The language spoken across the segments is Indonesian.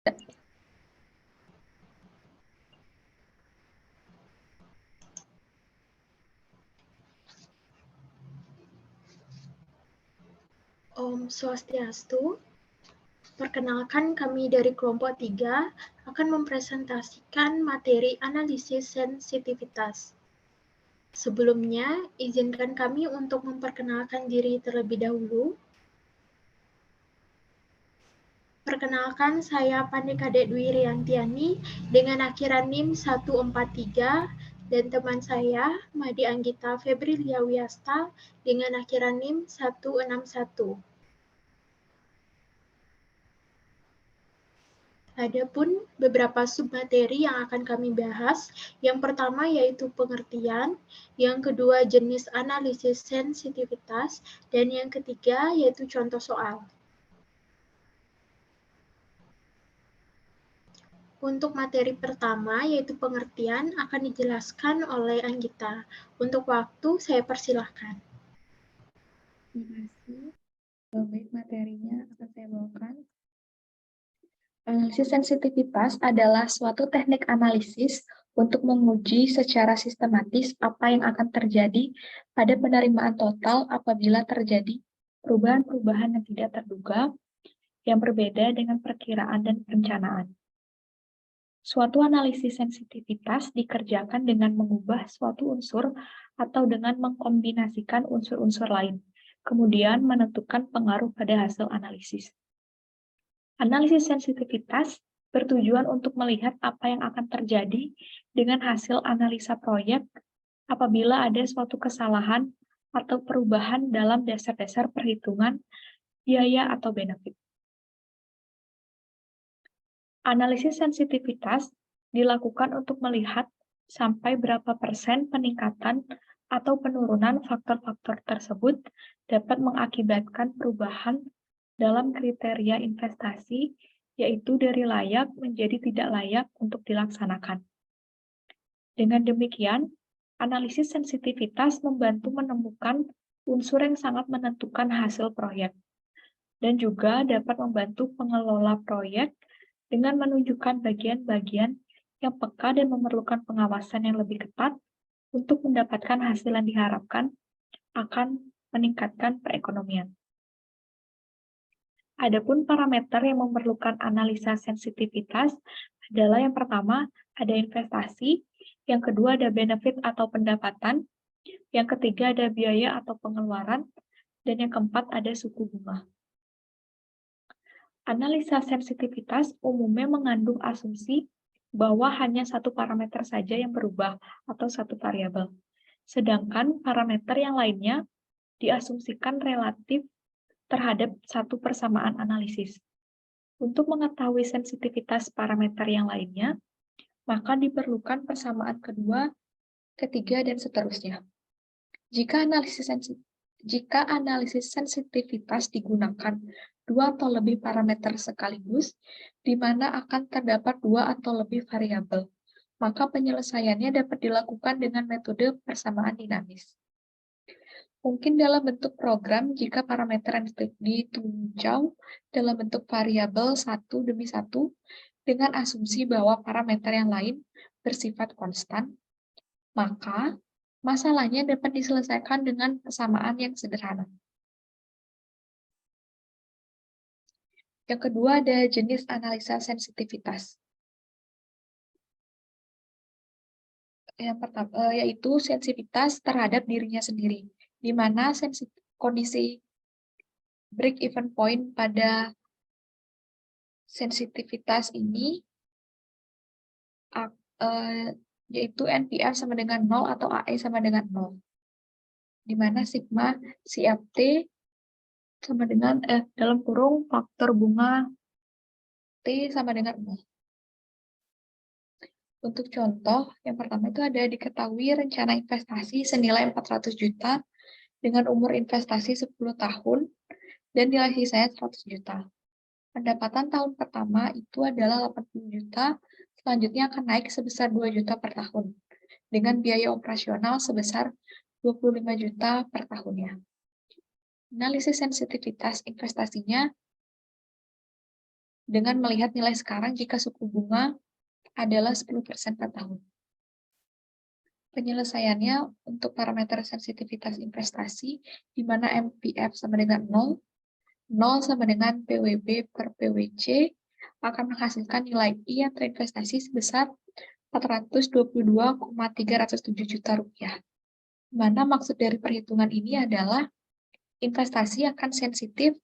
Om Swastiastu. Perkenalkan, kami dari kelompok 3 akan mempresentasikan materi analisis sensitivitas. Sebelumnya, izinkan kami untuk memperkenalkan diri terlebih dahulu. Perkenalkan, saya Pandika Dwi Riantiani dengan akhiran NIM 143 dan teman saya Madi Anggita Febrilia Wiasta dengan akhiran NIM 161. Adapun beberapa submateri yang akan kami bahas, yang pertama yaitu pengertian, yang kedua jenis analisis sensitivitas, dan yang ketiga yaitu contoh soal. Untuk materi pertama yaitu pengertian akan dijelaskan oleh Anggita. Untuk waktu saya persilahkan. Terima kasih. Baik, materinya akan saya bawakan. Analisis sensitivitas adalah suatu teknik analisis untuk menguji secara sistematis apa yang akan terjadi pada penerimaan total apabila terjadi perubahan-perubahan yang tidak terduga yang berbeda dengan perkiraan dan perencanaan. Suatu analisis sensitivitas dikerjakan dengan mengubah suatu unsur atau dengan mengkombinasikan unsur-unsur lain, kemudian menentukan pengaruh pada hasil analisis. Analisis sensitivitas bertujuan untuk melihat apa yang akan terjadi dengan hasil analisa proyek apabila ada suatu kesalahan atau perubahan dalam dasar-dasar perhitungan biaya atau benefit. Analisis sensitivitas dilakukan untuk melihat sampai berapa persen peningkatan atau penurunan faktor-faktor tersebut dapat mengakibatkan perubahan dalam kriteria investasi, yaitu dari layak menjadi tidak layak untuk dilaksanakan. Dengan demikian, analisis sensitivitas membantu menemukan unsur yang sangat menentukan hasil proyek, dan juga dapat membantu pengelola proyek dengan menunjukkan bagian-bagian yang peka dan memerlukan pengawasan yang lebih ketat untuk mendapatkan hasil yang diharapkan akan meningkatkan perekonomian. Adapun parameter yang memerlukan analisa sensitivitas adalah yang pertama, ada investasi, yang kedua ada benefit atau pendapatan, yang ketiga ada biaya atau pengeluaran, dan yang keempat ada suku bunga. Analisa sensitivitas umumnya mengandung asumsi bahwa hanya satu parameter saja yang berubah atau satu variabel, sedangkan parameter yang lainnya diasumsikan relatif terhadap satu persamaan analisis. Untuk mengetahui sensitivitas parameter yang lainnya, maka diperlukan persamaan kedua, ketiga, dan seterusnya. Jika analisis sensitivitas digunakan dua atau lebih parameter sekaligus, di mana akan terdapat dua atau lebih variabel, maka penyelesaiannya dapat dilakukan dengan metode persamaan dinamis. Mungkin dalam bentuk program jika parameter yang ditunjau dalam bentuk variabel satu demi satu dengan asumsi bahwa parameter yang lain bersifat konstan, maka masalahnya dapat diselesaikan dengan persamaan yang sederhana. Yang kedua ada jenis analisa sensitivitas. Yang pertama yaitu sensitivitas terhadap dirinya sendiri, di mana kondisi break-even point pada sensitivitas ini yaitu NPR sama dengan 0 atau AE sama dengan 0. Di mana sigma CFT sama dengan dalam kurung faktor bunga T sama dengan 0. Untuk contoh, yang pertama itu ada diketahui rencana investasi senilai 400 juta dengan umur investasi 10 tahun dan nilai sisanya 100 juta. Pendapatan tahun pertama itu adalah 80 juta, selanjutnya akan naik sebesar 2 juta per tahun, dengan biaya operasional sebesar 25 juta per tahunnya. Analisis sensitivitas investasinya dengan melihat nilai sekarang jika suku bunga adalah 10% per tahun. Penyelesaiannya untuk parameter sensitivitas investasi, di mana MPF sama dengan 0 sama dengan PWB per PWC, akan menghasilkan nilai I yang terinvestasi sebesar 422,307 juta rupiah. Mana maksud dari perhitungan ini adalah investasi akan sensitif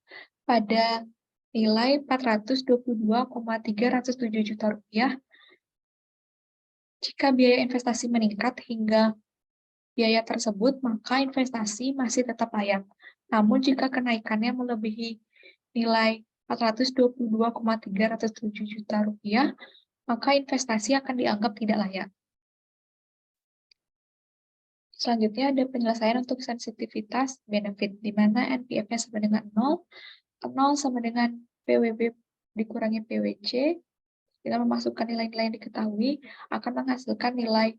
pada nilai 422,307 juta rupiah jika biaya investasi meningkat hingga biaya tersebut, maka investasi masih tetap layak. Namun jika kenaikannya melebihi nilai 422,307 juta rupiah, maka investasi akan dianggap tidak layak. Selanjutnya ada penyelesaian untuk sensitivitas benefit, di mana NPF-nya sama dengan 0 sama dengan PWB dikurangi PWC, dengan memasukkan nilai-nilai yang diketahui, akan menghasilkan nilai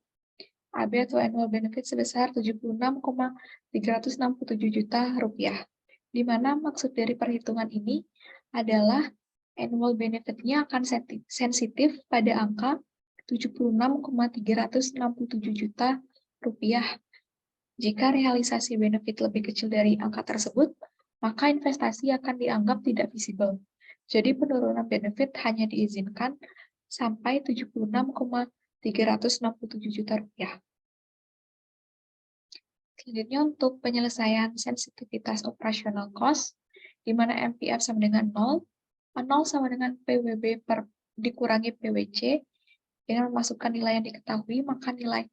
AB atau annual benefit sebesar 76,367 juta rupiah. Di mana maksud dari perhitungan ini adalah annual benefit-nya akan sensitif pada angka 76,367 juta rupiah. Jika realisasi benefit lebih kecil dari angka tersebut, maka investasi akan dianggap tidak visible. Jadi penurunan benefit hanya diizinkan sampai 76,367 juta rupiah. Selanjutnya untuk penyelesaian sensitivitas operational cost, di mana MPF sama dengan 0 sama dengan PWB dikurangi PWC, dengan memasukkan nilai yang diketahui, maka nilai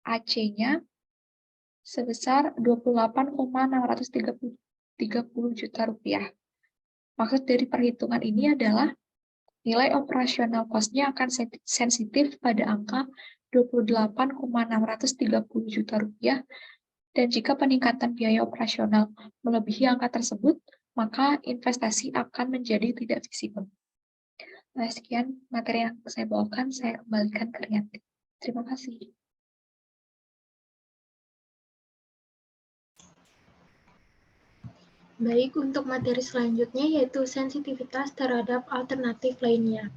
AC-nya sebesar 28,630 juta rupiah. Maksud dari perhitungan ini adalah nilai operasional cost-nya akan sensitif pada angka 28,630 juta rupiah, dan jika peningkatan biaya operasional melebihi angka tersebut, maka investasi akan menjadi tidak visible. Nah, sekian materi yang saya bawakan, saya kembalikan ke Rianti. Terima kasih. Baik, untuk materi selanjutnya yaitu sensitivitas terhadap alternatif lainnya.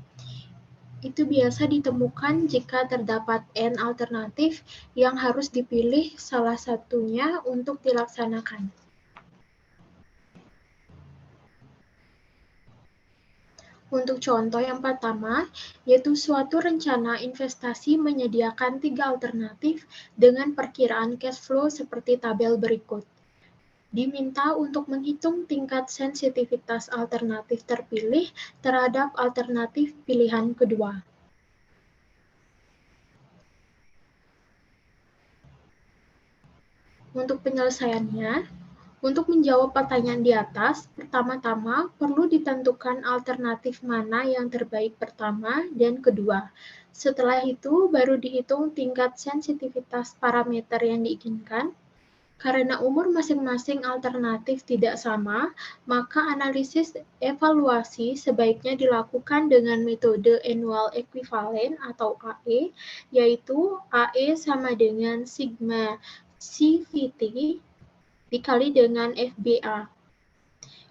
Itu biasa ditemukan jika terdapat N alternatif yang harus dipilih salah satunya untuk dilaksanakan. Untuk contoh yang pertama, yaitu suatu rencana investasi menyediakan 3 alternatif dengan perkiraan cash flow seperti tabel berikut. Diminta untuk menghitung tingkat sensitivitas alternatif terpilih terhadap alternatif pilihan kedua. Untuk penyelesaiannya, untuk menjawab pertanyaan di atas, pertama-tama perlu ditentukan alternatif mana yang terbaik pertama dan kedua. Setelah itu, baru dihitung tingkat sensitivitas parameter yang diinginkan. Karena umur masing-masing alternatif tidak sama, maka analisis evaluasi sebaiknya dilakukan dengan metode annual equivalent atau AE, yaitu AE sama dengan sigma CVT dikali dengan FBA,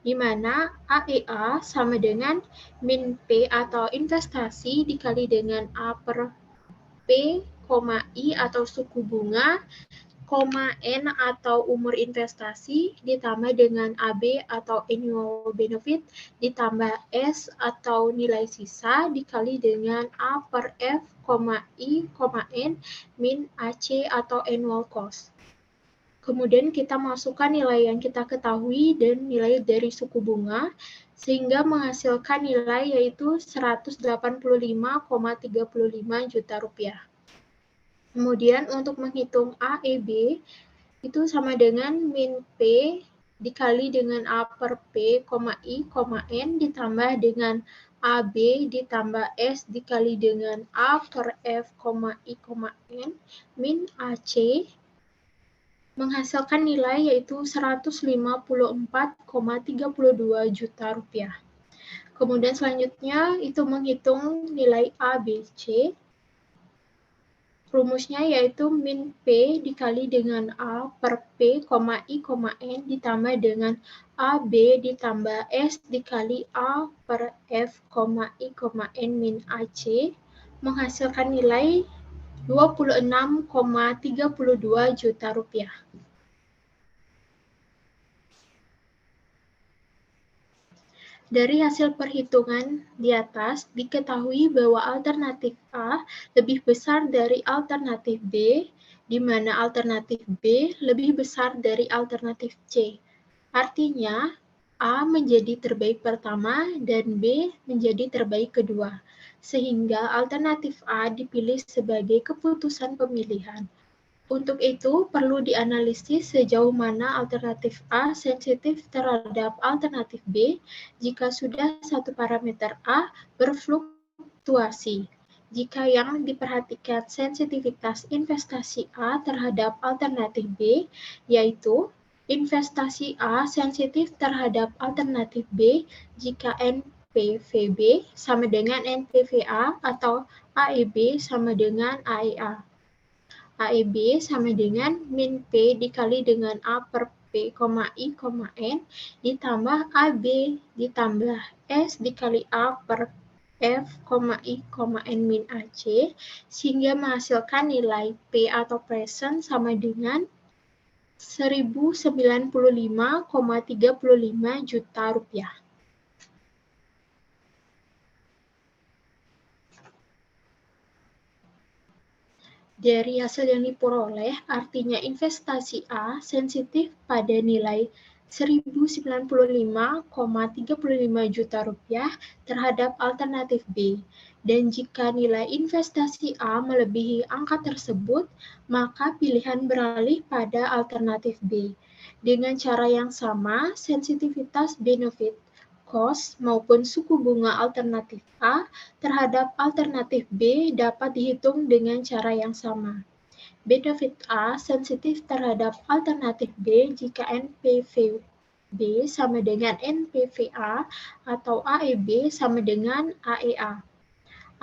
di mana AEA sama dengan min P atau investasi dikali dengan A per P, I atau suku bunga, N atau umur investasi, ditambah dengan AB atau annual benefit, ditambah S atau nilai sisa, dikali dengan A per F, I, N, min AC atau annual cost. Kemudian kita masukkan nilai yang kita ketahui dan nilai dari suku bunga, sehingga menghasilkan nilai yaitu 185,35 juta rupiah. Kemudian untuk menghitung AEB, itu sama dengan min P dikali dengan A per P, I, N, ditambah dengan AB ditambah S dikali dengan A per F, I, N, min AC, menghasilkan nilai yaitu 154,32 juta rupiah. Kemudian selanjutnya itu menghitung nilai ABC. Rumusnya yaitu min P dikali dengan A per P, I, N ditambah dengan AB ditambah S dikali A per F, I, N min AC menghasilkan nilai 26,32 juta rupiah. Dari hasil perhitungan di atas, diketahui bahwa alternatif A lebih besar dari alternatif B, di mana alternatif B lebih besar dari alternatif C. Artinya, A menjadi terbaik pertama dan B menjadi terbaik kedua, sehingga alternatif A dipilih sebagai keputusan pemilihan. Untuk itu, perlu dianalisis sejauh mana alternatif A sensitif terhadap alternatif B jika sudah satu parameter A berfluktuasi. Jika yang diperhatikan sensitivitas investasi A terhadap alternatif B, yaitu investasi A sensitif terhadap alternatif B jika NPVB sama dengan NPVA atau AEB sama dengan AEA. AEB sama dengan min P dikali dengan A per P, I, N ditambah AB ditambah S dikali A per F, I, N min AC sehingga menghasilkan nilai P atau present sama dengan 1095,35 juta rupiah. Dari hasil yang diperoleh, artinya investasi A sensitif pada nilai 1095,35 juta rupiah terhadap alternatif B. Dan jika nilai investasi A melebihi angka tersebut, maka pilihan beralih pada alternatif B. Dengan cara yang sama, sensitivitas benefit cost maupun suku bunga alternatif A terhadap alternatif B dapat dihitung dengan cara yang sama. Benefit A sensitif terhadap alternatif B jika NPV sama dengan NPVA atau AEB sama dengan AEA.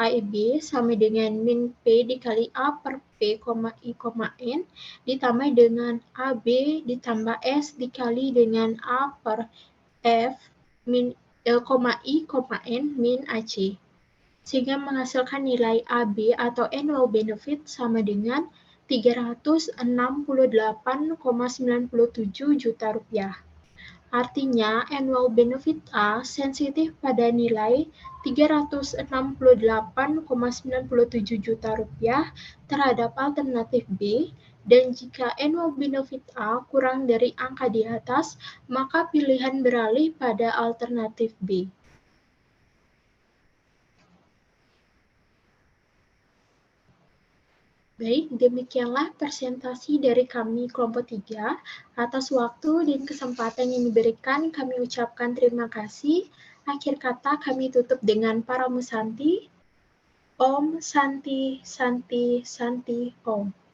AEB sama dengan min P dikali A per P, I, N ditambah dengan AB ditambah S dikali dengan A per F min I, N min AC sehingga menghasilkan nilai AB atau annual benefit sama dengan 368,97 juta rupiah. Artinya, annual benefit A sensitif pada nilai 368,97 juta rupiah terhadap alternatif B, dan jika annual benefit A kurang dari angka di atas, maka pilihan beralih pada alternatif B. Baik, demikianlah presentasi dari kami kelompok 3. Atas waktu dan kesempatan yang diberikan, kami ucapkan terima kasih. Akhir kata kami tutup dengan Paramusanti. Om Santi Santi Santi Om.